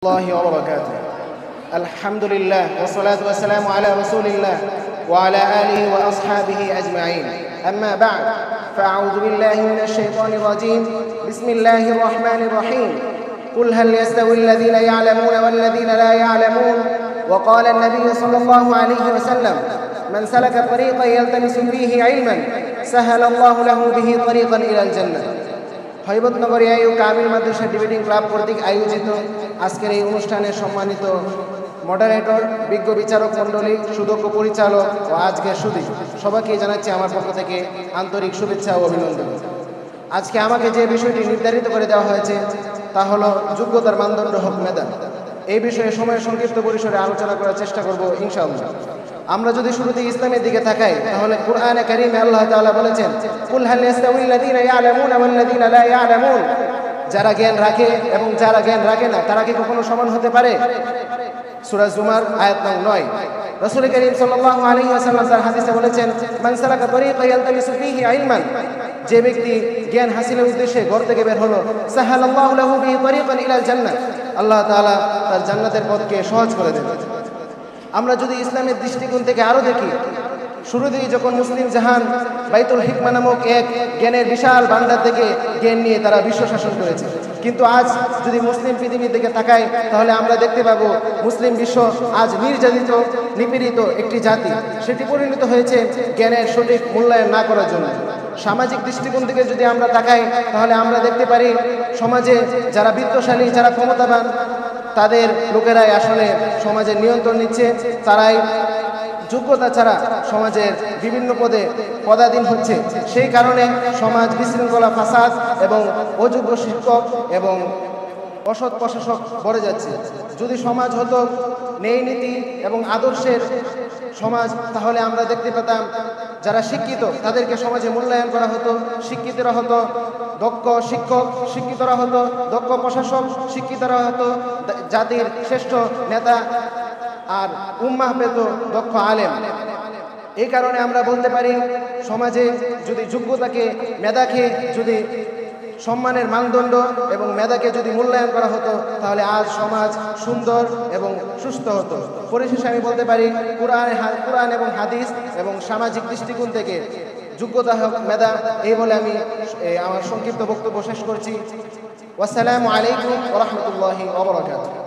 الله وبركاته. الحمد لله والصلاة والسلام على رسول الله وعلى آله وأصحابه أجمعين. أما بعد فأعوذ بالله من الشيطان الرجيم. بسم الله الرحمن الرحيم. قل هل يستوي الذين يعلمون والذين لا يعلمون. وقال النبي صلى الله عليه وسلم: من سلك طريقا يلتمس فيه علما سهل الله له به طريقا إلى الجنة. হৈবতনগর আইয়ু কামিল মাদ্রাসা debating club কর্তৃক আয়োজিত আজকের এই অনুষ্ঠানের সম্মানিত মডারেটর, বিজ্ঞ বিচারক মণ্ডলী, সুদক্ষ পরিচালক ও আজকের সুধী সবাইকে জানাচ্ছি আমার পক্ষ থেকে আন্তরিক শুভেচ্ছা ও অভিনন্দন। আজকে আমাকে যে বিষয়টি নির্ধারিত করে দেওয়া হয়েছে তা হলো যোগ্যতার মানদণ্ড হোক মেধা। এই বিষয়ে সময় সংক্ষিপ্ত পরিসরে আলোচনা করার চেষ্টা করব ইনশাআল্লাহ। আমরা যদি শুরুতে ইসলামের দিকে তাকাই তাহলে কুরআনে কারীমে আল্লাহ তাআলা বলেছেন, কুল হাল ইয়াস্তাউল লাযীনা ইয়ালামুনা ওয়াল লাযীনা লা ইয়ালামুন। যারা জ্ঞান রাখে এবং যারা জ্ঞান রাখে না তারা কি কখনো সমান হতে পারে? সূরা জুমার আয়াত নং 9। রাসূল করিম সাল্লাল্লাহু আলাইহি ওয়াসাল্লাম তার হাদিসে বলেছেন, মান সালাকা তরিকা ইয়ালতামিসু ফীহি ইলমান। যে ব্যক্তি জ্ঞান হাসিলের উদ্দেশ্যে ঘর থেকে বের হলো, সাহালাল্লাহু লাহু বিহি তরিকান ইলাল জান্নাহ। আল্লাহ তাআলা তার জান্নাতের পথকে সহজ করে দেন। আমরা যদি ইসলামের দৃষ্টিকোণ থেকে আরও দেখি, শুরুতেই যখন মুসলিম জাহান বাইতুল হিকমা নামক এক জ্ঞানের বিশাল ভান্ডার থেকে জ্ঞান নিয়ে তারা বিশ্ব শাসন করেছে, কিন্তু আজ যদি মুসলিম পৃথিবীর দিকে তাকাই তাহলে আমরা দেখতে পাবো মুসলিম বিশ্ব আজ নির্যাতিত, নিপীড়িত একটি জাতি। সেটি পরিণত হয়েছে জ্ঞানের সঠিক মূল্যায়ন না করার জন্য। সামাজিক দৃষ্টিকোণ থেকে যদি আমরা তাকাই তাহলে আমরা দেখতে পারি সমাজে যারা বিত্তশালী, যারা ক্ষমতাবান, তাদের লোকেরাই আসলে সমাজের নিয়ন্ত্রণ নিচ্ছে। তারাই যোগ্যতা ছাড়া সমাজের বিভিন্ন পদে পদাধীন হচ্ছে। সেই কারণে সমাজ বিশৃঙ্খলা, ফাসাদ এবং অযোগ্য শিক্ষক এবং অসৎ প্রশাসক ভরে যাচ্ছে। যদি সমাজ হতো ন্যায় নীতি এবং আদর্শের সমাজ তাহলে আমরা দেখতে পেতাম যারা শিক্ষিত তাদেরকে সমাজে মূল্যায়ন করা হতো, শিক্ষিতরা হতো দক্ষ শিক্ষক, শিক্ষিতরা হতো দক্ষ প্রশাসক, শিক্ষিতরা হতো জাতির শ্রেষ্ঠ নেতা, আর উম্মাহ পেত দক্ষ আলেম। এই কারণে আমরা বলতে পারি সমাজে যদি যোগ্যতাকে, মেধাকে যদি সম্মানের মানদণ্ড এবং মেধাকে যদি মূল্যায়ন করা হতো তাহলে আজ সমাজ সুন্দর এবং সুস্থ হতো। পরিশেষে আমি বলতে পারি কোরআন এবং হাদিস এবং সামাজিক দৃষ্টিকোণ থেকে যোগ্যতা হোক মেধা, এই বলে আমি আমার সংক্ষিপ্ত বক্তব্য শেষ করছি। ওয়াসসালামু আলাইকুম ওয়া রাহমাতুল্লাহি ওয়া বারাকাতুহু।